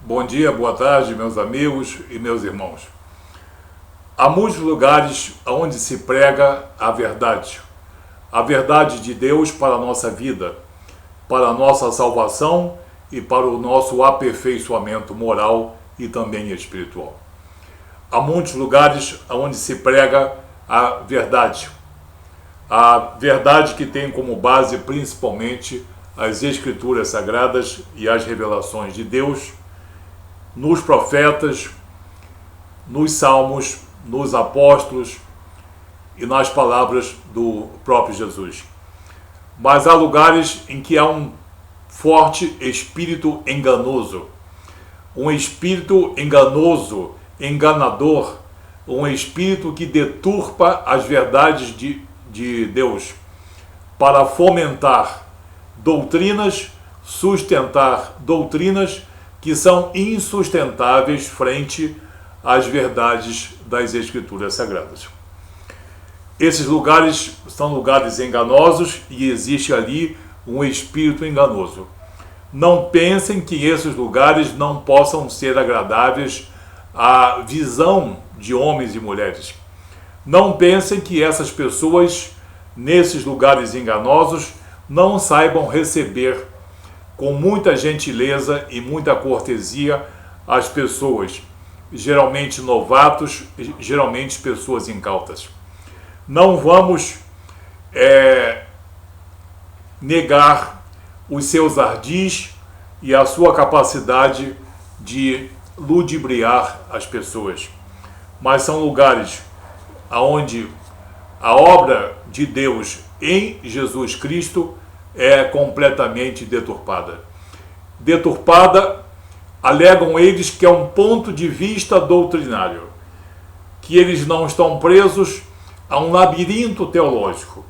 Bom dia, boa tarde, meus amigos e meus irmãos. Há muitos lugares onde se prega a verdade de Deus para a nossa vida, para a nossa salvação e para o nosso aperfeiçoamento moral e também espiritual. Há muitos lugares onde se prega a verdade que tem como base principalmente as Escrituras Sagradas e as revelações de Deus, nos profetas, nos salmos, nos apóstolos e nas palavras do próprio Jesus. Mas há lugares em que há um forte espírito enganoso, enganador, um espírito que deturpa as verdades de Deus para fomentar doutrinas, sustentar doutrinas que são insustentáveis frente às verdades das Escrituras Sagradas. Esses lugares são lugares enganosos e existe ali um espírito enganoso. Não pensem que esses lugares não possam ser agradáveis à visão de homens e mulheres. Não pensem que essas pessoas, nesses lugares enganosos, não saibam receber com muita gentileza e muita cortesia as pessoas, geralmente novatos, geralmente pessoas incautas. Não vamos negar os seus ardis e a sua capacidade de ludibriar as pessoas, mas são lugares onde a obra de Deus em Jesus Cristo é completamente deturpada. Alegam eles que é um ponto de vista doutrinário, que eles não estão presos a um labirinto teológico,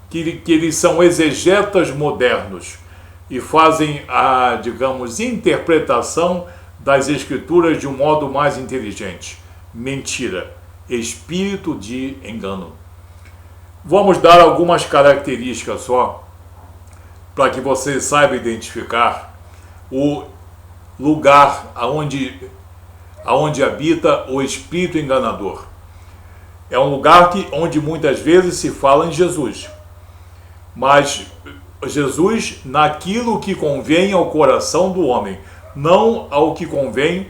que eles são exegetas modernos e fazem a, interpretação das Escrituras de um modo mais inteligente. Mentira, espírito de engano. Vamos dar algumas características só, para que você saiba identificar o lugar aonde habita o espírito enganador. É um lugar onde muitas vezes se fala em Jesus, mas Jesus naquilo que convém ao coração do homem, não ao que convém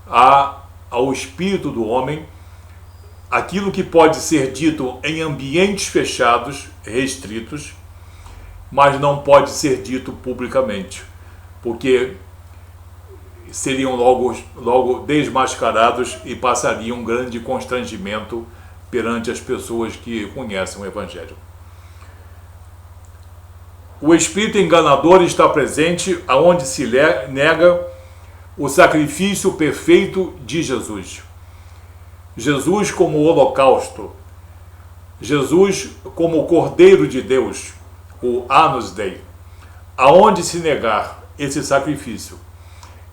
ao espírito do homem, aquilo que pode ser dito em ambientes fechados, restritos, mas não pode ser dito publicamente, porque seriam logo desmascarados e passariam um grande constrangimento perante as pessoas que conhecem o Evangelho. O espírito enganador está presente aonde se nega o sacrifício perfeito de Jesus. Jesus como holocausto, Jesus como Cordeiro de Deus, o Agnus Dei, aonde se negar esse sacrifício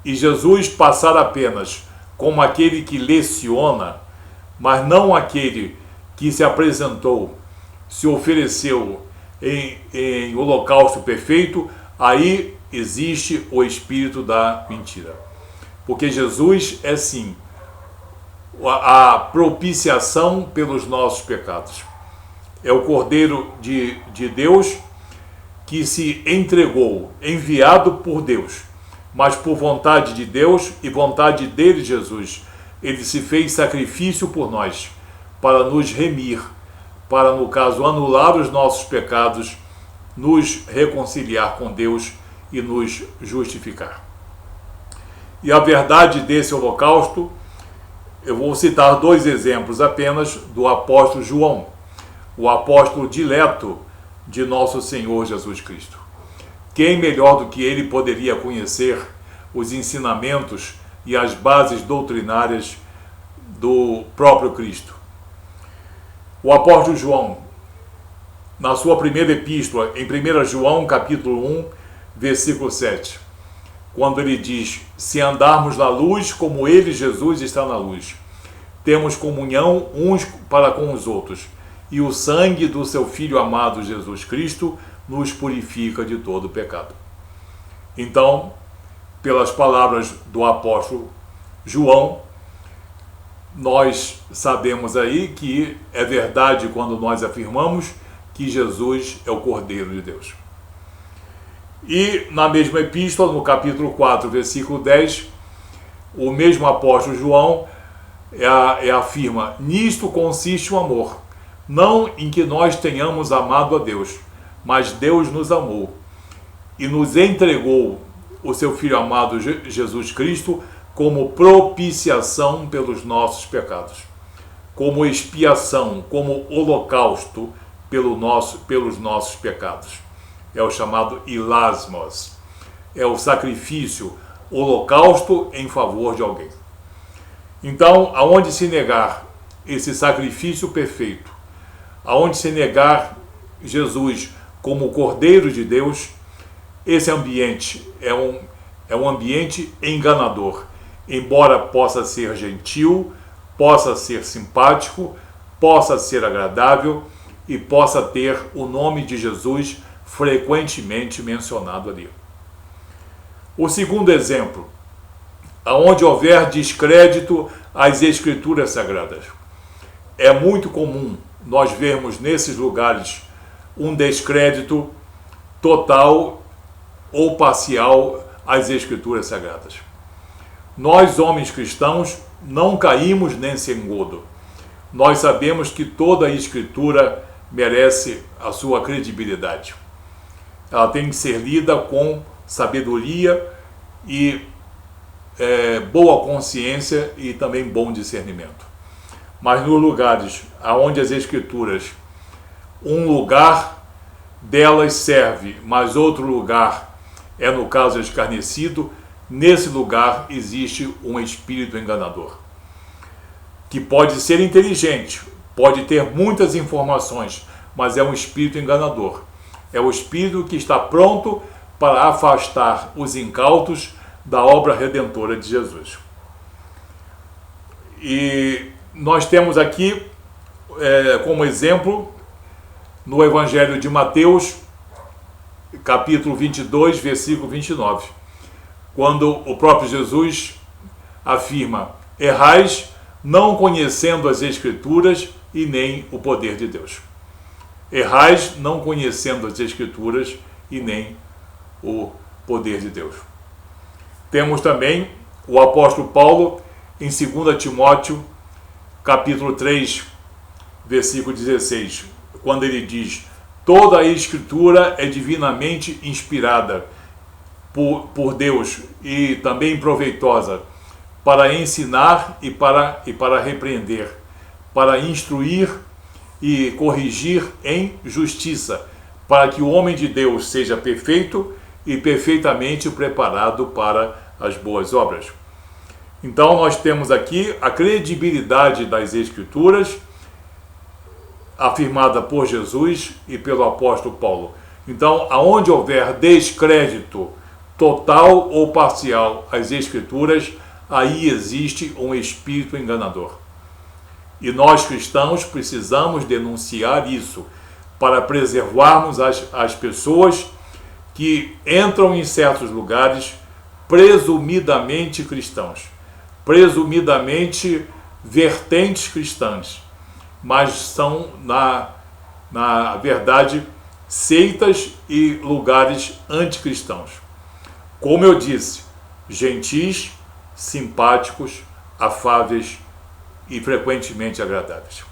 e Jesus passar apenas como aquele que leciona, mas não aquele que se apresentou, se ofereceu em holocausto perfeito, aí existe o espírito da mentira. Porque Jesus é sim a propiciação pelos nossos pecados. É o Cordeiro de Deus que se entregou, enviado por Deus, mas por vontade de Deus e vontade dele, Jesus, ele se fez sacrifício por nós, para nos remir, para, no caso, anular os nossos pecados, nos reconciliar com Deus e nos justificar. E a verdade desse holocausto, eu vou citar dois exemplos apenas do apóstolo João, o apóstolo dileto de nosso Senhor Jesus Cristo. Quem melhor do que ele poderia conhecer os ensinamentos e as bases doutrinárias do próprio Cristo? O apóstolo João, na sua primeira epístola, em 1 João, capítulo 1, versículo 7, quando ele diz: se andarmos na luz como ele, Jesus, está na luz, temos comunhão uns para com os outros, e o sangue do seu Filho amado Jesus Cristo nos purifica de todo pecado. Então, pelas palavras do apóstolo João, nós sabemos aí que é verdade quando nós afirmamos que Jesus é o Cordeiro de Deus. E na mesma epístola, no capítulo 4, versículo 10, o mesmo apóstolo João afirma: nisto consiste o amor, não em que nós tenhamos amado a Deus, mas Deus nos amou e nos entregou o seu Filho amado Jesus Cristo como propiciação pelos nossos pecados, como expiação, como holocausto pelos nossos pecados. É o chamado hilasmos, é o sacrifício, holocausto em favor de alguém. Então, aonde se negar esse sacrifício perfeito, aonde se negar Jesus como o Cordeiro de Deus, esse ambiente é um ambiente enganador, embora possa ser gentil, possa ser simpático, possa ser agradável e possa ter o nome de Jesus frequentemente mencionado ali. O segundo exemplo, aonde houver descrédito às Escrituras Sagradas. É muito comum nós vermos nesses lugares um descrédito total ou parcial às Escrituras Sagradas. Nós, homens cristãos, não caímos nesse engodo. Nós sabemos que toda a Escritura merece a sua credibilidade. Ela tem que ser lida com sabedoria e boa consciência e também bom discernimento. Mas nos lugares onde as Escrituras, um lugar delas serve, mas outro lugar é, no caso, escarnecido, nesse lugar existe um espírito enganador, que pode ser inteligente, pode ter muitas informações, mas é um espírito enganador. É o espírito que está pronto para afastar os incautos da obra redentora de Jesus. E nós temos aqui, como exemplo, no Evangelho de Mateus, capítulo 22, versículo 29, quando o próprio Jesus afirma: errais não conhecendo as Escrituras e nem o poder de Deus. Errais não conhecendo as Escrituras e nem o poder de Deus. Temos também o apóstolo Paulo em 2 Timóteo, capítulo 3, versículo 16, quando ele diz: toda a Escritura é divinamente inspirada por Deus e também proveitosa para ensinar e para repreender, para instruir e corrigir em justiça, para que o homem de Deus seja perfeito e perfeitamente preparado para as boas obras. Então nós temos aqui a credibilidade das Escrituras afirmada por Jesus e pelo apóstolo Paulo. Então, aonde houver descrédito total ou parcial às Escrituras, aí existe um espírito enganador. E nós cristãos precisamos denunciar isso para preservarmos as pessoas que entram em certos lugares presumidamente cristãos, presumidamente vertentes cristãs, mas são, na verdade, seitas e lugares anticristãos. Como eu disse, gentis, simpáticos, afáveis e frequentemente agradáveis.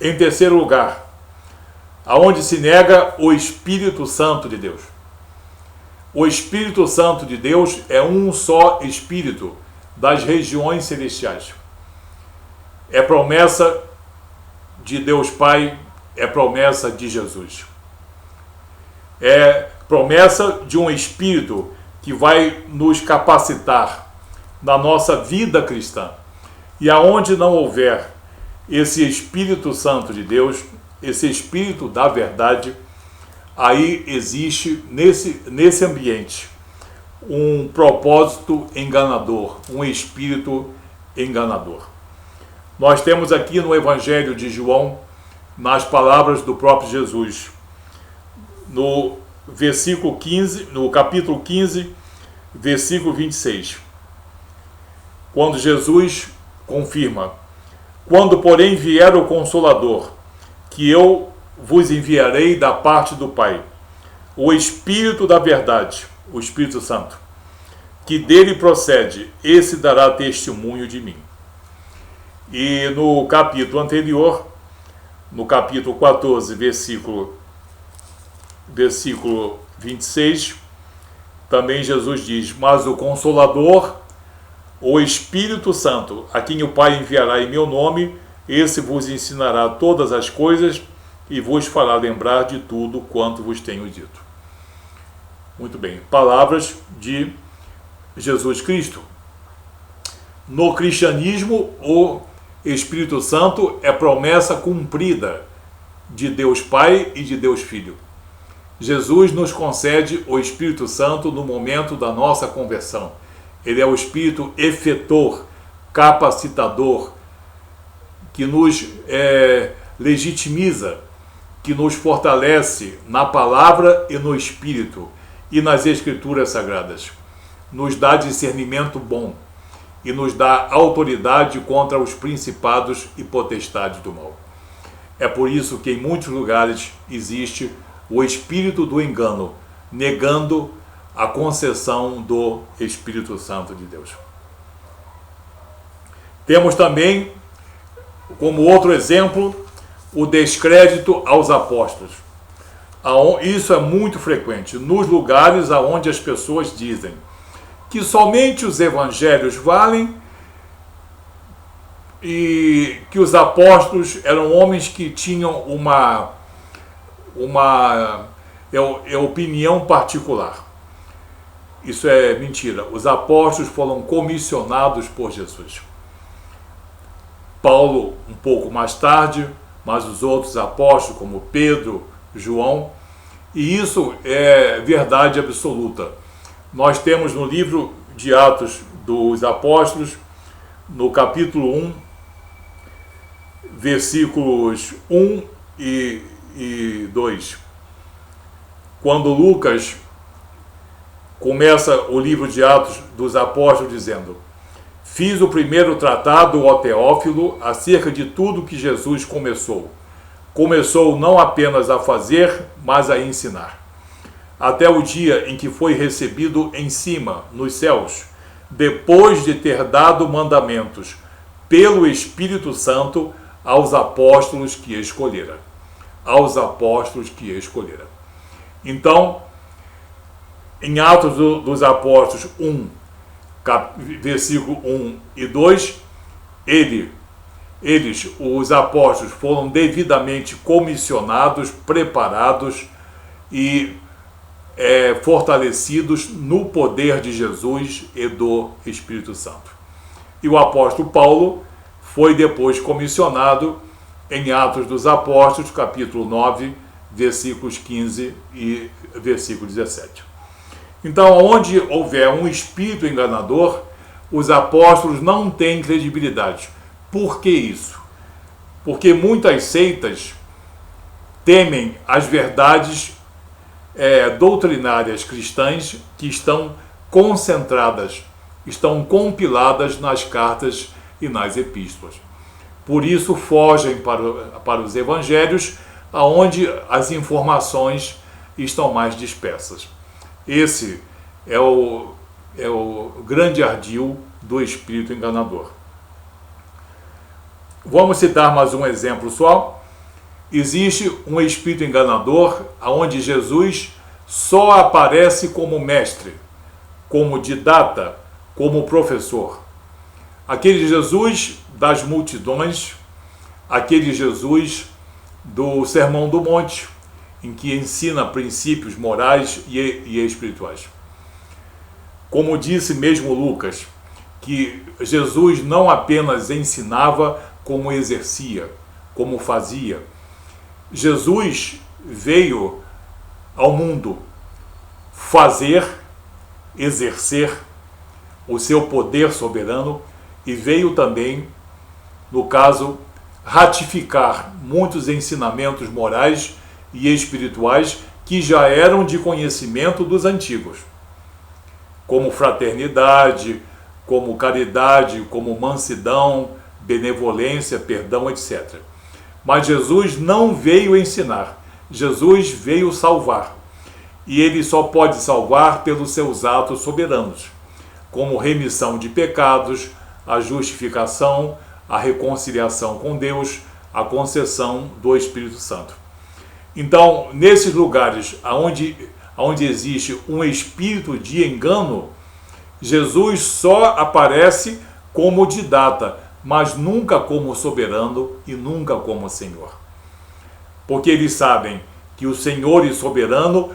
Em terceiro lugar, aonde se nega o Espírito Santo de Deus. O Espírito Santo de Deus é um só Espírito das regiões celestiais. É promessa de Deus Pai, é promessa de Jesus. É promessa de um Espírito que vai nos capacitar na nossa vida cristã. E aonde não houver esse Espírito Santo de Deus, esse Espírito da verdade, aí existe nesse ambiente um propósito enganador, um espírito enganador. Nós temos aqui no Evangelho de João, nas palavras do próprio Jesus, no versículo 15, no capítulo 15, versículo 26. Quando Jesus confirma: quando, porém, vier o Consolador, que eu vos enviarei da parte do Pai, o Espírito da verdade, o Espírito Santo, que dele procede, esse dará testemunho de mim. E no capítulo anterior, no capítulo 14, versículo 26, também Jesus diz: mas o Consolador, o Espírito Santo, a quem o Pai enviará em meu nome, esse vos ensinará todas as coisas e vos fará lembrar de tudo quanto vos tenho dito. Muito bem, palavras de Jesus Cristo. No cristianismo, o Espírito Santo é promessa cumprida de Deus Pai e de Deus Filho. Jesus nos concede o Espírito Santo no momento da nossa conversão. Ele é o Espírito efetor, capacitador, que nos legitimiza, que nos fortalece na palavra e no Espírito e nas Escrituras Sagradas. Nos dá discernimento bom e nos dá autoridade contra os principados e potestades do mal. É por isso que em muitos lugares existe o espírito do engano, negando a concessão do Espírito Santo de Deus. Temos também, como outro exemplo, o descrédito aos apóstolos. Isso é muito frequente nos lugares onde as pessoas dizem que somente os evangelhos valem e que os apóstolos eram homens que tinham uma opinião particular. Isso é mentira. Os apóstolos foram comissionados por Jesus. Paulo um pouco mais tarde, mas os outros apóstolos como Pedro, João, e isso é verdade absoluta. Nós temos no livro de Atos dos Apóstolos, no capítulo 1, versículos 1 e 2, quando Lucas começa o livro de Atos dos Apóstolos dizendo: fiz o primeiro tratado, ó Teófilo, acerca de tudo que Jesus começou. Começou não apenas a fazer, mas a ensinar, até o dia em que foi recebido em cima, nos céus, depois de ter dado mandamentos pelo Espírito Santo aos apóstolos que escolhera. Aos apóstolos que escolhera. Então, em Atos dos Apóstolos 1, versículo 1 e 2, eles, os apóstolos, foram devidamente comissionados, preparados e fortalecidos no poder de Jesus e do Espírito Santo. E o apóstolo Paulo foi depois comissionado em Atos dos Apóstolos, capítulo 9, versículos 15 e versículo 17. Então, onde houver um espírito enganador, os apóstolos não têm credibilidade. Por que isso? Porque muitas seitas temem as verdades doutrinárias cristãs que estão concentradas, estão compiladas nas cartas e nas epístolas. Por isso fogem para os evangelhos, aonde as informações estão mais dispersas. Esse é o grande ardil do espírito enganador. Vamos citar mais um exemplo só. Existe um espírito enganador onde Jesus só aparece como mestre, como didata, como professor. Aquele Jesus das multidões, aquele Jesus do Sermão do Monte, em que ensina princípios morais e espirituais. Como disse mesmo Lucas, que Jesus não apenas ensinava, como exercia, como fazia. Jesus veio ao mundo fazer, exercer o seu poder soberano e veio também, no caso, ratificar muitos ensinamentos morais e espirituais que já eram de conhecimento dos antigos. como fraternidade, como caridade, como mansidão, benevolência, perdão, etc. Mas Jesus não veio ensinar, Jesus veio salvar. E ele só pode salvar pelos seus atos soberanos, como remissão de pecados, a justificação, a reconciliação com Deus, a concessão do Espírito Santo. Então, nesses lugares onde existe um espírito de engano, Jesus só aparece como didata, mas nunca como soberano e nunca como Senhor. Porque eles sabem que o Senhor e soberano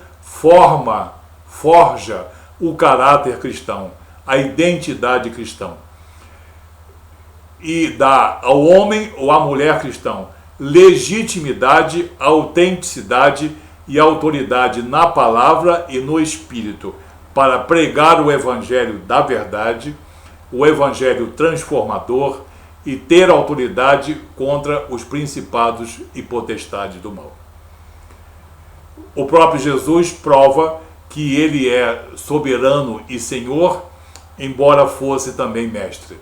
forja o caráter cristão, a identidade cristã. E dá ao homem ou à mulher cristão legitimidade, autenticidade e autoridade na palavra e no espírito para pregar o evangelho da verdade, o evangelho transformador e ter autoridade contra os principados e potestades do mal. O próprio Jesus prova que ele é soberano e Senhor, embora fosse também mestre.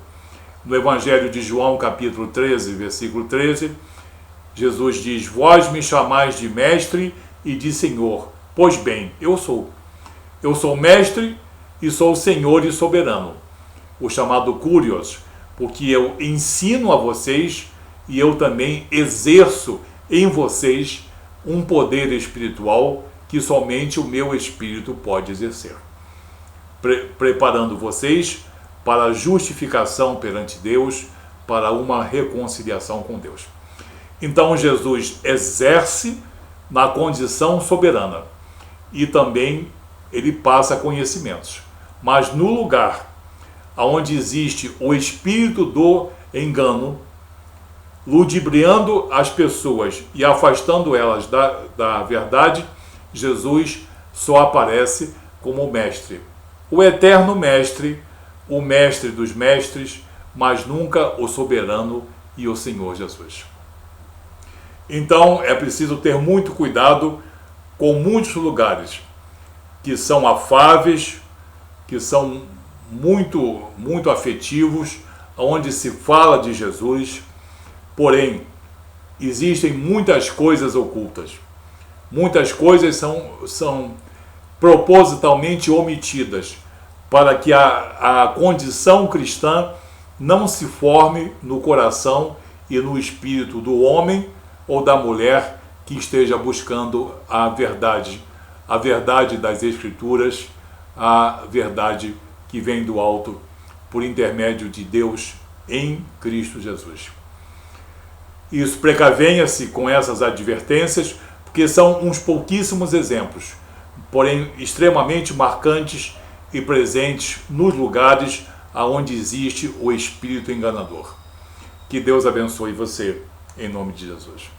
No Evangelho de João, capítulo 13, versículo 13, Jesus diz: vós me chamais de mestre e de Senhor. Pois bem, eu sou. Eu sou mestre e sou Senhor e soberano. O chamado Curios, porque eu ensino a vocês e eu também exerço em vocês um poder espiritual que somente o meu espírito pode exercer, preparando vocês para a justificação perante Deus, para uma reconciliação com Deus. Então Jesus exerce na condição soberana e também ele passa conhecimentos. Mas no lugar onde existe o espírito do engano, ludibriando as pessoas e afastando elas da verdade, Jesus só aparece como mestre, o eterno mestre, o mestre dos mestres, mas nunca o soberano e o Senhor Jesus. Então é preciso ter muito cuidado com muitos lugares que são afáveis, que são muito afetivos, onde se fala de Jesus, porém existem muitas coisas ocultas. Muitas coisas são propositalmente omitidas para que a condição cristã não se forme no coração e no espírito do homem ou da mulher que esteja buscando a verdade das Escrituras, a verdade que vem do alto por intermédio de Deus em Cristo Jesus. Isso, precavenha-se com essas advertências, porque são uns pouquíssimos exemplos, porém extremamente marcantes e presentes nos lugares aonde existe o espírito enganador. Que Deus abençoe você, em nome de Jesus.